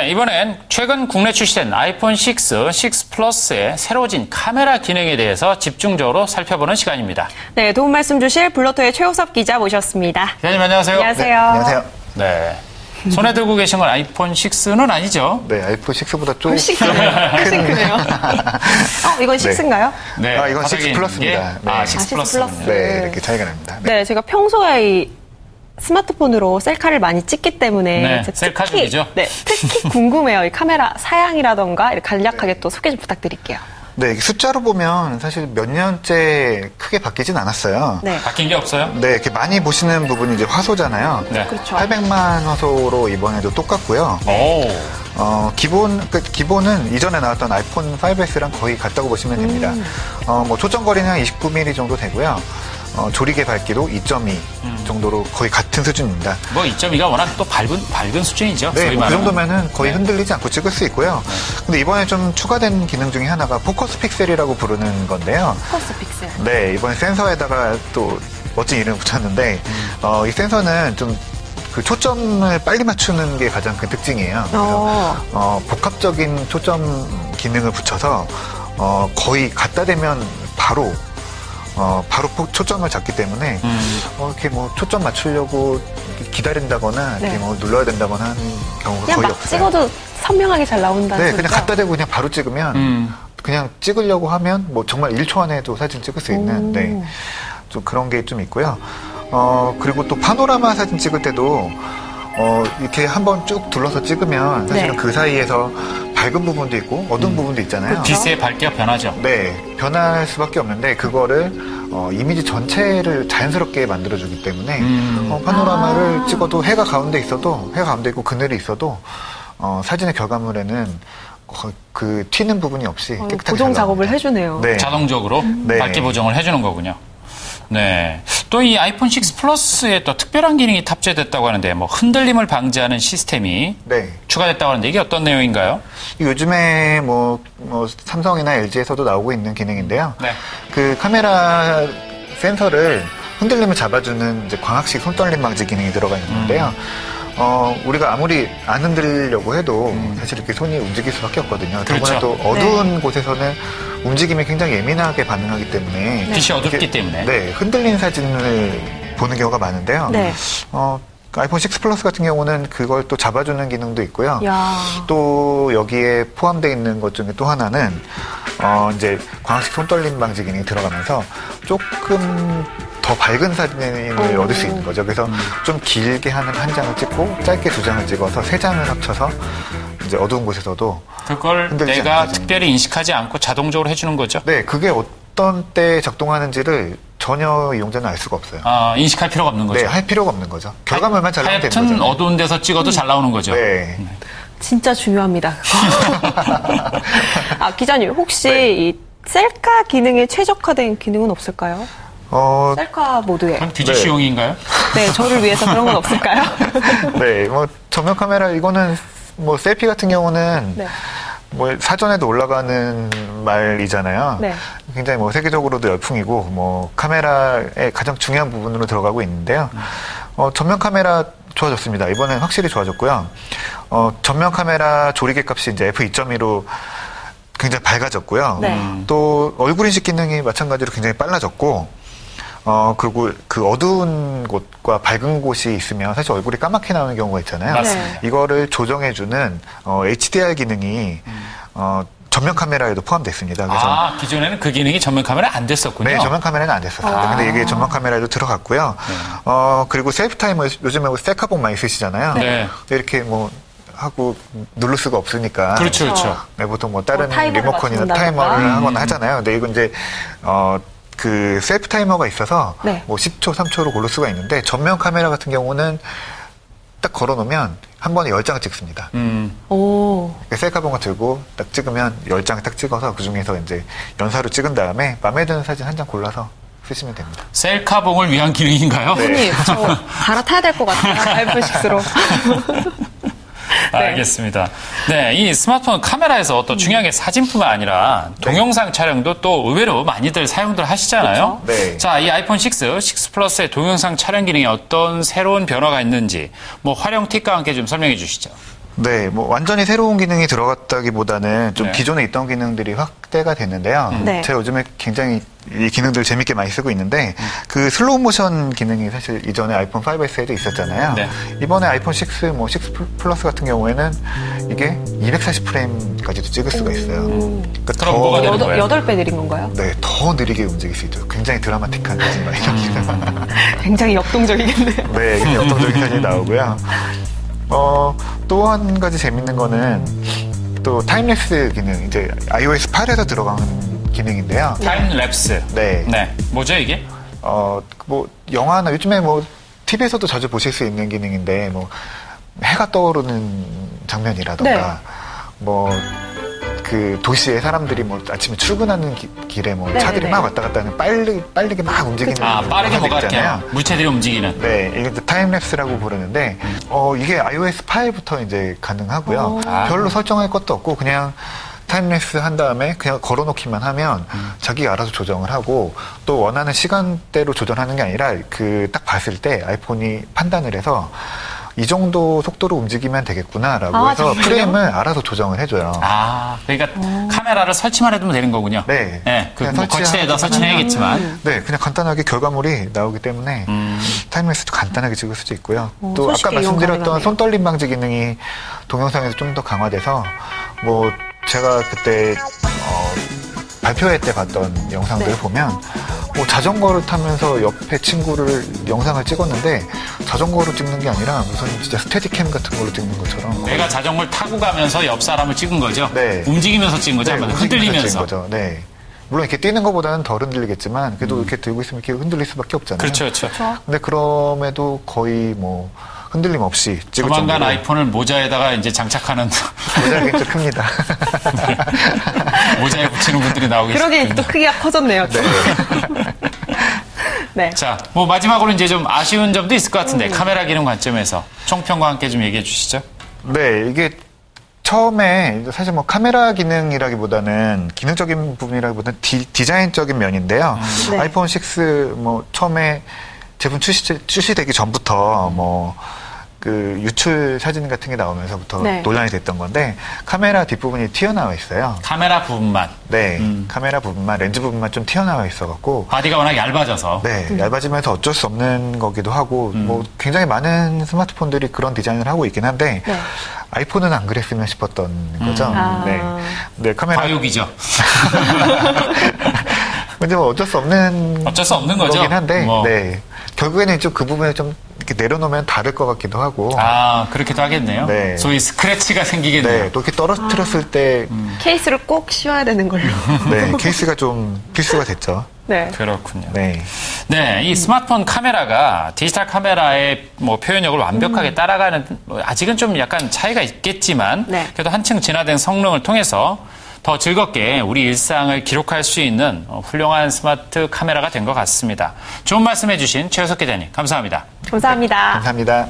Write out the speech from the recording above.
네, 이번엔 최근 국내 출시된 아이폰 6, 6 플러스의 새로워진 카메라 기능에 대해서 집중적으로 살펴보는 시간입니다. 네, 도움 말씀 주실 블러터의 최호섭 기자 모셨습니다. 기자님 안녕하세요. 안녕하세요. 네, 안녕하세요. 네. 손에 들고 계신 건 아이폰 6는 아니죠? 네, 아이폰 6보다 좀 훨씬 크네요. 이건 6인가요? 네. 이건 6 플러스입니다. 네. 네. 6 플러스군요. 네, 이렇게 차이가 납니다. 네. 네, 제가 평소에 이 스마트폰으로 셀카를 많이 찍기 때문에 네, 셀카족이죠. 특히 궁금해요. 이 카메라 사양이라던가 이렇게 간략하게 또 소개 좀 부탁드릴게요. 네, 숫자로 보면 사실 몇 년째 크게 바뀌진 않았어요. 네. 바뀐 게 없어요? 네, 이렇게 많이 보시는 부분이 이제 화소잖아요. 네. 그렇죠. 800만 화소로 이번에도 똑같고요. 오. 기본은 이전에 나왔던 아이폰 5S랑 거의 같다고 보시면 됩니다. 뭐 초점거리는 한 29mm 정도 되고요. 조리개 밝기도 2.2 정도로 거의 같은 수준입니다. 뭐 2.2가 워낙 또 밝은 수준이죠. 네, 그 정도면은 거의 네. 흔들리지 않고 찍을 수 있고요. 근데 이번에 좀 추가된 기능 중에 하나가 포커스 픽셀이라고 부르는 건데요. 포커스 픽셀. 네, 이번에 센서에다가 또 멋진 이름을 붙였는데, 이 센서는 좀 그 초점을 빨리 맞추는 게 가장 큰 특징이에요. 그래서 복합적인 초점 기능을 붙여서 거의 갖다 대면 바로 초점을 잡기 때문에 이렇게 뭐 초점 맞추려고 기다린다거나 네. 이렇게 뭐 눌러야 된다거나 하는 경우가 그냥 거의 막 없어요. 찍어도 선명하게 잘 나온다는 네, 소리죠? 그냥 갖다 대고 그냥 바로 찍으면 그냥 찍으려고 하면 뭐 정말 1초 안에도 사진 찍을 수 있는 네, 좀 그런 게 좀 있고요. 그리고 또 파노라마 사진 찍을 때도 이렇게 한번 쭉 둘러서 찍으면 사실은 네. 그 사이에서 밝은 부분도 있고 어두운 부분도 있잖아요. 빛의 밝기가 변하죠. 네, 변할 수밖에 없는데 그거를 이미지 전체를 자연스럽게 만들어주기 때문에 파노라마를 찍어도 해가 가운데 있고 그늘이 있어도 사진의 결과물에는 그 튀는 부분이 없이 깨끗하게 보정 잘 작업을 나옵니다. 해주네요. 네. 자동적으로 네. 밝기 보정을 해주는 거군요. 네. 또 이 아이폰 6 플러스에 또 특별한 기능이 탑재됐다고 하는데 뭐 흔들림을 방지하는 시스템이 네. 추가됐다고 하는데 이게 어떤 내용인가요? 요즘에 뭐 삼성이나 LG에서도 나오고 있는 기능인데요. 네. 그 카메라 센서를 흔들림을 잡아주는 이제 광학식 손떨림 방지 기능이 들어가 있는데요. 우리가 아무리 안 흔들려고 해도 사실 이렇게 손이 움직일 수밖에 없거든요. 그렇죠. 더구나 또 어두운 곳에서는 움직임에 굉장히 예민하게 반응하기 때문에 빛이 어둡기 이렇게, 때문에. 네, 흔들린 사진을 보는 경우가 많은데요. 네. 아이폰 6 플러스 같은 경우는 그걸 또 잡아주는 기능도 있고요. 야. 또 여기에 포함되어 있는 것 중에 또 하나는 이제 광학식 손떨림 방지 기능이 들어가면서 조금 더 밝은 사진을 얻을 수 있는 거죠. 그래서 좀 길게 하는 한 장을 찍고 짧게 두 장을 찍어서 세 장을 합쳐서 이제 어두운 곳에서도 그걸 흔들리지 내가 않는 특별히 인식하지 않고 자동적으로 해주는 거죠? 네, 그게 어떤 때 작동하는지를 전혀 이용자는 알 수가 없어요. 인식할 필요가 없는 거죠? 네, 할 필요가 없는 거죠. 결과물만 잘 나오면 되는 하여튼 거죠. 어두운 데서 찍어도 잘 나오는 거죠? 네. 진짜 중요합니다. 기자님, 혹시 네. 이 셀카 기능에 최적화된 기능은 없을까요? 셀카 모드에. 그럼 디지시용인가요? 네, 저를 위해서 그런 건 없을까요? 네, 뭐 전면 카메라 이거는 뭐 셀피 같은 경우는 네. 뭐 사전에도 올라가는 말이잖아요. 네. 굉장히 뭐 세계적으로도 열풍이고 뭐 카메라의 가장 중요한 부분으로 들어가고 있는데요. 전면 카메라 좋아졌습니다. 이번엔 확실히 좋아졌고요. 전면 카메라 조리개 값이 이제 f2.2로 굉장히 밝아졌고요. 네. 또 얼굴 인식 기능이 마찬가지로 굉장히 빨라졌고 그리고 그 어두운 곳과 밝은 곳이 있으면 사실 얼굴이 까맣게 나오는 경우가 있잖아요. 맞습니다. 이거를 조정해주는 HDR 기능이 전면 카메라에도 포함되어 있습니다. 그래서 기존에는 그 기능이 전면 카메라에 안 됐었군요. 네, 전면 카메라는 안 됐었어요. 근데 이게 전면 카메라에도 들어갔고요. 그리고 셀프 타이머 요즘에 셀카봉 많이 쓰시잖아요. 네. 이렇게 뭐 하고 누를 수가 없으니까. 그렇죠, 그렇죠. 네, 보통 뭐 다른 타이머를 리모컨이나 맞춘다던가. 타이머를 하거나 하잖아요. 근데 이건 이제 그 셀프 타이머가 있어서 네. 뭐 10초, 3초로 고를 수가 있는데 전면 카메라 같은 경우는 딱 걸어놓으면 한 번에 10장을 찍습니다. 오. 셀카봉을 들고 딱 찍으면 10장을 딱 찍어서 그 중에서 이제 연사로 찍은 다음에 마음에 드는 사진 한 장 골라서 쓰시면 됩니다. 셀카봉을 위한 기능인가요? 손님, 저 갈아타야 될 것 같아요. 아이폰 6로. 네. 알겠습니다. 네, 이 스마트폰 카메라에서 또 중요한 게 사진뿐만 아니라 동영상 촬영도 또 의외로 많이들 사용들 하시잖아요. 그렇죠? 네. 자, 이 아이폰 6 플러스의 동영상 촬영 기능에 어떤 새로운 변화가 있는지 뭐 활용 팁과 함께 좀 설명해 주시죠. 네, 뭐 완전히 새로운 기능이 들어갔다기보다는 좀 기존에 있던 기능들이 확대가 됐는데요. 제가 요즘에 굉장히 이 기능들 재밌게 많이 쓰고 있는데 그 슬로우 모션 기능이 사실 이전에 아이폰 5S에도 있었잖아요. 이번에 아이폰 6, 뭐 6 플러스 같은 경우에는 이게 240프레임까지도 찍을 수가 있어요. 그러니까 그럼 뭐가 되는 거예요? 8배 느린 건가요? 네, 더 느리게 움직일 수 있죠. 굉장히 드라마틱한 사진 많이 나옵니다. 굉장히 역동적이겠네요. 네, 굉장히 역동적인 사진이 나오고요. 또 한 가지 재밌는 거는 또 타임랩스 기능, 이제 iOS 8에서 들어간 기능인데요. 타임랩스. 네. 뭐죠, 이게? 뭐, 영화나 요즘에 뭐, TV에서도 자주 보실 수 있는 기능인데, 뭐, 해가 떠오르는 장면이라던가, 뭐, 그 도시에 사람들이 뭐 아침에 출근하는 길에 뭐 차들이 막 왔다 갔다 하는 빠르게 막 움직이는 빠르게 뭐가 이렇게 물체들이 움직이는. 네, 이게 타임랩스라고 부르는데 이게 iOS 8부터 이제 가능하고요. 별로 설정할 것도 없고 그냥 타임랩스 한 다음에 그냥 걸어놓기만 하면 자기가 알아서 조정을 하고 또 원하는 시간대로 조절하는 게 아니라 그 딱 봤을 때 아이폰이 판단을 해서 이 정도 속도로 움직이면 되겠구나라고 해서 정말요? 프레임을 알아서 조정을 해줘요. 그러니까 카메라를 설치만 해두면 되는 거군요. 네. 뭐 거치대에다 설치해야겠지만. 네, 그냥 간단하게 결과물이 나오기 때문에 타임랩스도 간단하게 찍을 수도 있고요. 또 아까 말씀드렸던 손떨림 방지 기능이 동영상에서 좀 더 강화돼서 뭐 제가 그때 발표회 때 봤던 영상들을 보면 뭐 자전거를 타면서 옆에 친구를 영상을 찍었는데 자전거로 찍는 게 아니라 무슨 진짜 스테디캠 같은 걸로 찍는 것처럼 내가 자전거를 타고 가면서 옆 사람을 찍은 거죠? 네. 움직이면서 찍은 거죠? 흔들리면서. 거죠. 네. 물론 이렇게 뛰는 것보다는 덜 흔들리겠지만 그래도 이렇게 들고 있으면 이렇게 흔들릴 수밖에 없잖아요. 그렇죠. 근데 그럼에도 거의 뭐 흔들림 없이 찍을 조만간 정도로. 아이폰을 모자에다가 이제 장착하는 모자가 굉장히 큽니다. 모자에 붙이는 분들이 나오겠습니다. 그러게 또 크기가 커졌네요. 네. 자, 뭐 마지막으로 이제 좀 아쉬운 점도 있을 것 같은데 카메라 기능 관점에서 총평과 함께 좀 얘기해 주시죠. 네, 이게 처음에 사실 뭐 카메라 기능이라기보다는 기능적인 부분이라기보다는 디자인적인 면인데요. 아이폰 6 뭐 처음에 제품 출시되기 전부터 뭐 그 유출 사진 같은 게 나오면서부터 논란이 됐던 건데 카메라 뒷부분이 튀어나와 있어요. 카메라 부분만. 네, 카메라 부분만, 렌즈 부분만 좀 튀어나와 있어갖고 바디가 워낙 얇아져서. 네, 얇아지면서 어쩔 수 없는 거기도 하고 뭐 굉장히 많은 스마트폰들이 그런 디자인을 하고 있긴 한데 아이폰은 안 그랬으면 싶었던 거죠. 네, 카메라 과욕이죠. 근데 뭐 어쩔 수 없는 거죠. 거긴 한데, 네. 결국에는 좀 그 부분을 좀 이렇게 내려놓으면 다를 것 같기도 하고. 그렇기도 하겠네요. 네. 소위 스크래치가 생기겠네요. 네, 또 이렇게 떨어뜨렸을 때. 케이스를 꼭 씌워야 되는 걸로. 네, 케이스가 좀 필수가 됐죠. 네. 그렇군요. 네. 네, 이 스마트폰 카메라가 디지털 카메라의 뭐 표현력을 완벽하게 따라가는, 아직은 좀 약간 차이가 있겠지만, 그래도 한층 진화된 성능을 통해서 더 즐겁게 우리 일상을 기록할 수 있는 훌륭한 스마트 카메라가 된 것 같습니다. 좋은 말씀해 주신 최효석 기자님, 감사합니다. 감사합니다. 감사합니다.